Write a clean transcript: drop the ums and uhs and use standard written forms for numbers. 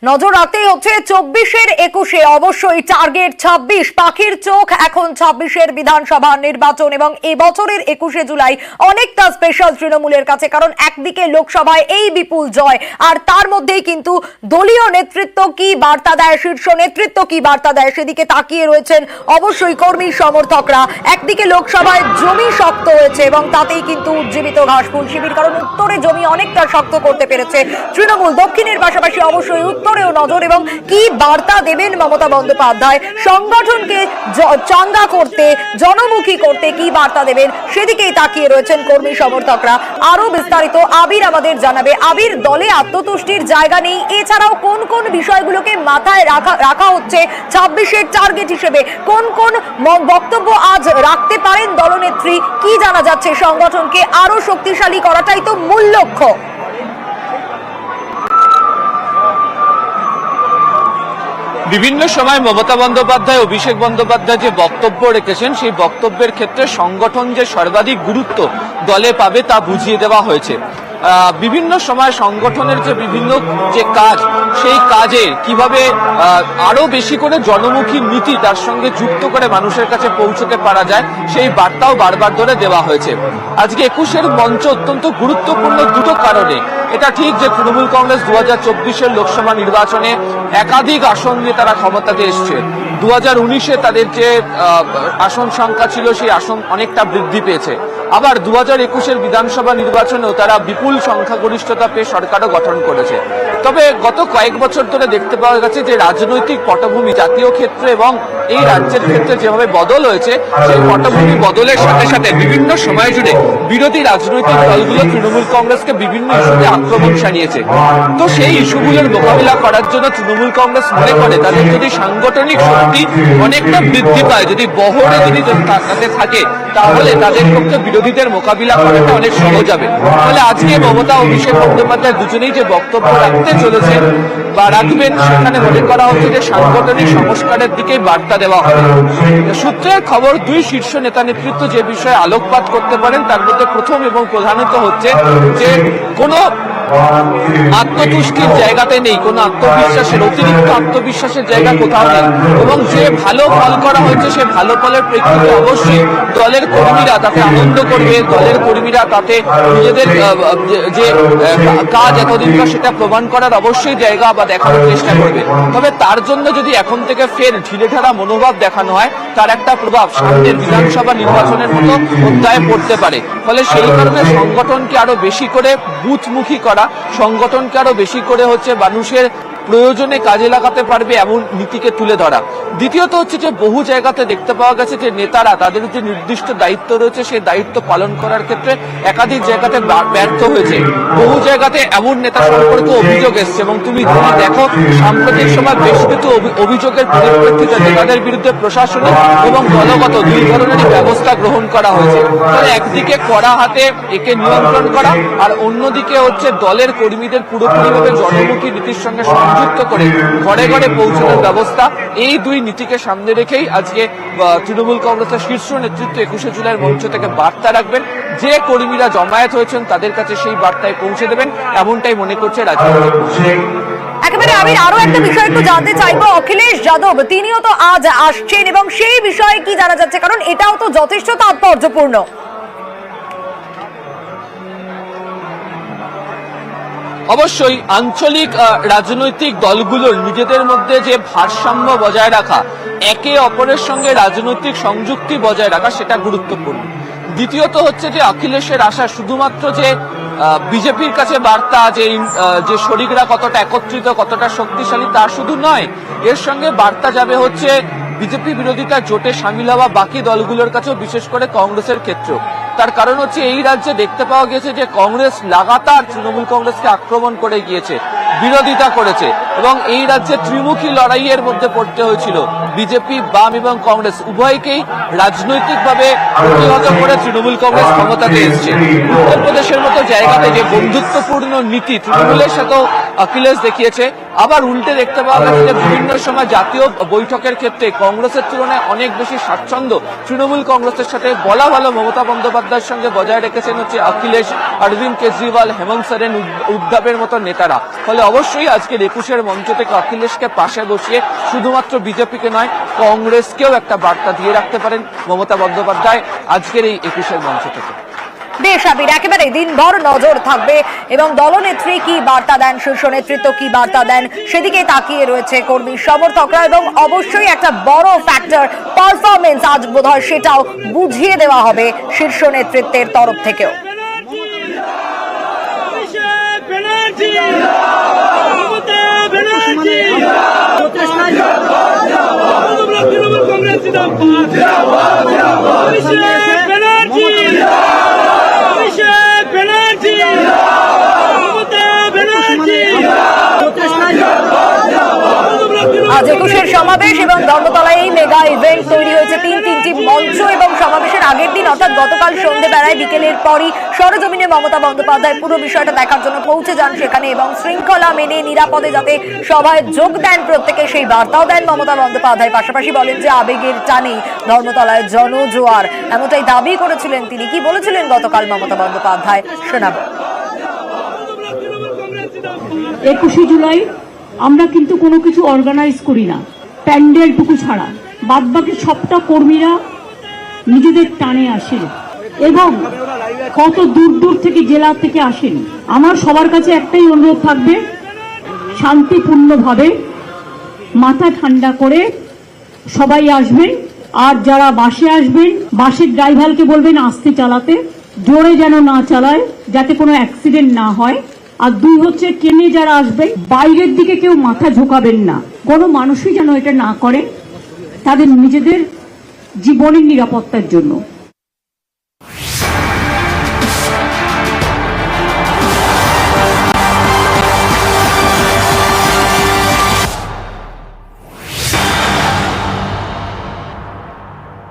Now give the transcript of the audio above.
নজর রাখতেই হচ্ছে 24-এর 21-এ অবশ্যই টার্গেট 26। পাখির চোখ এখন 26-এর বিধানসভা নির্বাচন এবং এই বছরের 21শে জুলাই অনেকটা স্পেশাল তৃণমূলের কাছে, কারণ একদিকে লোকসভায় এই বিপুল জয়, আর তার মধ্যেই কিন্তু দলীয় নেতৃত্ব কি বার্তা দেয়, শীর্ষ নেতৃত্ব কি বার্তা দেয় সেদিকে তাকিয়ে রয়েছেন অবশ্যই কর্মী সমর্থকরা। একদিকে লোকসভায় জমি শক্ত হয়েছে এবং তাতেই কিন্তু উজ্জীবিত ঘাসফুল শিবির, কারণ উত্তরে জমি অনেকটা শক্ত করতে পেরেছে তৃণমূল। দক্ষিণের পাশাপাশি অবশ্যই উত্তরেও নজর, এবং কি বার্তা দেবেন মমতা বন্দ্যোপাধ্যায় সংগঠনকে চাঙ্গা করতে, জনমুখী করতে কি বার্তা দেবেন সেদিকেই তাকিয়ে রয়েছেন কর্মী সমর্থকরা। আরো বিস্তারিত আবির আমাদের জানাবে। আবির, দলে আত্মতুষ্টির জায়গা নেই, এছাড়াও কোন কোন বিষয়গুলোকে মাথায় রাখা হচ্ছে 26-এর টার্গেট হিসেবে? কোন কোন বক্তব্য আজ রাখতে পারেন দলনেত্রী? কি জানা যাচ্ছে? সংগঠনকে আরো শক্তিশালী করাটাই তো মূল লক্ষ্য। বিভিন্ন সময় মমতা বন্দ্যোপাধ্যায়, অভিষেক বন্দ্যোপাধ্যায় যে বক্তব্য রেখেছেন সেই বক্তব্যের ক্ষেত্রে সংগঠন যে সর্বাধিক গুরুত্ব দলে পাবে তা বুঝিয়ে দেওয়া হয়েছে। বিভিন্ন সময় সংগঠনের যে বিভিন্ন যে কাজ, সেই কাজে কিভাবে আরো বেশি করে জনমুখী নীতি তার সঙ্গে যুক্ত করে মানুষের কাছে পৌঁছতে পারা যায় সেই বার্তাও বারবার ধরে দেওয়া হয়েছে। আজকে 21-এর মঞ্চ অত্যন্ত গুরুত্বপূর্ণ দুটো কারণে। এটা ঠিক যে তৃণমূল কংগ্রেস 2024-এর লোকসভা নির্বাচনে একাধিক আসন নিয়ে তারা ক্ষমতাতে এসছে। 2019-এ তাদের যে আসন সংখ্যা ছিল সেই আসন অনেকটা বৃদ্ধি পেয়েছে। আবার 2021-এর বিধানসভা নির্বাচনেও তারা বিপুল সংখ্যাগরিষ্ঠতা পেয়ে সরকারও গঠন করেছে। তবে গত কয়েক বছর ধরে দেখতে পাওয়া গেছে যে রাজনৈতিক পটভূমি জাতীয় ক্ষেত্রে এবং এই রাজ্যের ক্ষেত্রে যেভাবে বদল হয়েছে, সেই পটভূমি বদলের সাথে সাথে বিভিন্ন সময় জুড়ে বিরোধী রাজনৈতিক দলগুলো তৃণমূল কংগ্রেসকে বিভিন্ন ইস্যুতে আক্রমণ সানিয়েছে। তো সেই ইস্যুগুলোর মোকাবিলা করার জন্য তৃণমূল কংগ্রেস মনে করে তাদের যদি সাংগঠনিক শক্তি অনেকটা বৃদ্ধি পায়, যদি বহরে যদি তাদের থাকে, তাহলে তাদের পক্ষে বিরোধীদের মোকাবিলা করাটা অনেক সহজ হবে। তাহলে আজকে মমতা, অভিষেক বন্দ্যোপাধ্যায় দুজনেই যে বক্তব্য রাখতে চলেছেন বা রাখবেন, সেখানে মনে করা হচ্ছে যে সাংগঠনিক সংস্কারের দিকে বার্তা দেওয়া হবে। সূত্রের খবর, দুই শীর্ষ নেতা নেতৃত্ব যে বিষয়ে আলোকপাত করতে পারেন তার মধ্যে প্রথম এবং প্রধানত হচ্ছে যে কোনো আত্মতুষ্টির জায়গাতে নেই, কোনো আত্মবিশ্বাসের, অতিরিক্ত আত্মবিশ্বাসের জায়গা কোথাও নেই, এবং যে ভালো ফল করা হয়েছে সে ভালো ফলের প্রেক্ষিতে অবশ্যই দলের কর্মীরা তাতে আনন্দ করবে, দলের কর্মীরা তাতে নিজেদের যে কাজ এতদিনকার সেটা প্রমাণ করার অবশ্যই জায়গা বা দেখানোর চেষ্টা করবে। তবে তার জন্য যদি এখন থেকে ফের ঢিলেঢালা মনোভাব দেখানো হয়, তার একটা প্রভাব সামনের বিধানসভা নির্বাচনের মতো অধ্যায়ে পড়তে পারে। ফলে সেই কারণে সংগঠনকে আরো বেশি করে বুথমুখী করা, সংগঠনকে আরো বেশি করে হচ্ছে মানুষের প্রয়োজনে কাজে লাগাতে পারবে এমন নীতিকে তুলে ধরা। দ্বিতীয়ত হচ্ছে যে বহু জায়গাতে দেখতে পাওয়া গেছে যে নেতারা তাদের যে নির্দিষ্ট দায়িত্ব রয়েছে সেই দায়িত্ব পালন করার ক্ষেত্রে একাধিক জায়গাতে ব্যর্থ হয়েছে। বহু জায়গাতে এমন নেতা সম্পর্কে অভিযোগ এসছে, এবং তুমি যদি দেখো সাম্প্রতিক সময় বেশ কিছু অভিযোগের পরিপ্রেক্ষিতে নেতাদের বিরুদ্ধে প্রশাসনিক এবং দলগত দুই ধরনেরই ব্যবস্থা গ্রহণ করা হয়েছে। তাহলে একদিকে কড়া হাতে একে নিয়ন্ত্রণ করা, আর অন্যদিকে হচ্ছে দলের কর্মীদের পুরোপুরিভাবে জনমুখী নীতির সঙ্গে যুক্ত করে ঘরে ঘরে পৌঁছানোর ব্যবস্থা। এই দুই নীতিকে সামনে রেখেই আজকে তৃণমূল কংগ্রেসের শীর্ষ নেতৃত্ব 21শে জুলাইয়ের মঞ্চ থেকে বার্তা রাখবেন। যে কর্মীরা জমায়েত হয়েছেন তাদের কাছে সেই বার্তায় পৌঁছে দেবেন, এমনটাই মনে করছে রাজনৈতিক। একেবারে আমি আরো একটা বিষয় একটু জানতে চাইবো, অখিলেশ যাদব তিনিও তো আজ আসছেন, এবং সেই বিষয়ে কি জানা যাচ্ছে? কারণ এটাও তো যথেষ্ট তাৎপর্যপূর্ণ। অবশ্যই আঞ্চলিক রাজনৈতিক দলগুলোর নিজেদের মধ্যে যে ভারসাম্য বজায় রাখা, একে অপরের সঙ্গে রাজনৈতিক সংযুক্তি বজায় রাখা, সেটা গুরুত্বপূর্ণ। দ্বিতীয়ত হচ্ছে যে অখিলেশের আশা শুধুমাত্র যে বিজেপির কাছে বার্তা যে শরিকরা কতটা একত্রিত, কতটা শক্তিশালী, তা শুধু নয়, এর সঙ্গে বার্তা যাবে হচ্ছে বিজেপি বিরোধিতা জোটে সামিল হওয়া বাকি দলগুলোর কাছেও, বিশেষ করে কংগ্রেসের ক্ষেত্রেও। তার কারণ হচ্ছে এই রাজ্যে দেখতে পাওয়া গেছে যে কংগ্রেস লাগাতার তৃণমূল কংগ্রেসকে আক্রমণ করে গিয়েছে, বিরোধিতা করেছে, এবং এই রাজ্যে ত্রিমুখী লড়াইয়ের মধ্যে পড়তে হয়েছিল। বিজেপি, বাম এবং কংগ্রেস উভয়কেই রাজনৈতিকভাবে প্রতিহত করে তৃণমূল কংগ্রেস ক্ষমতাতে এসেছে। উত্তরপ্রদেশের মতো জায়গাতে যে বন্ধুত্বপূর্ণ নীতি তৃণমূলের সাথেও অখিলেশ দেখিয়েছে, আবার উল্টে দেখতে পাওয়া গেছে যে বিভিন্ন সময় জাতীয় বৈঠকের ক্ষেত্রে কংগ্রেসের তুলনায় অনেক বেশি স্বাচ্ছন্দ্য তৃণমূল কংগ্রেসের সাথে। বলা ভালো মমতা বন্দ্যোপাধ্যায় বন্দ্যোপাধ্যায়ের সঙ্গে বজায় রেখেছেন হচ্ছে অখিলেশ, অরবিন্দ কেজরিওয়াল, হেমন্ত সোরেন, উদ্ধবের মতো নেতারা। ফলে অবশ্যই আজকের 21-এর মঞ্চ থেকে অখিলেশকে পাশে বসিয়ে শুধুমাত্র বিজেপিকে নয়, কংগ্রেসকেও একটা বার্তা দিয়ে রাখতে পারেন মমতা বন্দ্যোপাধ্যায় আজকের এই 21-এর মঞ্চ থেকে। বেশ আবির, একেবারে দিনভর নজর থাকবে এবং দলনেত্রী কি বার্তা দেন, শীর্ষ নেতৃত্ব কি বার্তা দেন, সেদিকে তাকিয়ে রয়েছে কর্মী সমর্থকরা। এবং অবশ্যই একটা বড় ফ্যাক্টর পারফরমেন্স আজ বোধহয় সেটাও বুঝিয়ে দেওয়া হবে শীর্ষ নেতৃত্বের তরফ থেকেও। আজ 21-এর সমাবেশ এবং ধর্মতলায় এই মেগা ইভেন্ট তৈরি হয়েছে তিনটি মঞ্চ এবং সমাবেশের আগের দিন অর্থাৎ গতকাল সন্ধ্যেবেলায় বিকেলের পরই সরজমিনে মমতা বন্দ্যোপাধ্যায় পুরো বিষয়টা দেখার জন্য পৌঁছে যান সেখানে এবং শৃঙ্খলা মেনে নিরাপদে যাতে সভায় যোগ দেন প্রত্যেকে সেই বার্তাও দেন মমতা বন্দ্যোপাধ্যায়। পাশাপাশি বলেন যে আবেগের টানেই ধর্মতলায় জনজোয়ার, এমনটাই দাবি করেছিলেন তিনি। কি বলেছিলেন গতকাল মমতা বন্দ্যোপাধ্যায় শোনাবো। 21শে জুলাই আমরা কিন্তু কোনো কিছু অর্গানাইজ করি না, প্যান্ডেলটুকু ছাড়া। বাদবাকি সবটা কর্মীরা নিজেদের টানে আসেন এবং কত দূর দূর থেকে জেলা থেকে আসেন। আমার সবার কাছে একটাই অনুরোধ থাকবে, শান্তিপূর্ণভাবে মাথা ঠান্ডা করে সবাই আসবেন। আর যারা বাসে আসবেন, বাসের ড্রাইভারকে বলবেন আস্তে চালাতে, জোরে যেন না চালায়, যাতে কোনো অ্যাক্সিডেন্ট না হয়। আর দুই হচ্ছে, ট্রেনে যারা আসবেন বাইরের দিকে কেউ মাথা ঝোঁকাবেন না, কোনো মানুষই যেন এটা না করে তাদের নিজেদের জীবনের নিরাপত্তার জন্য।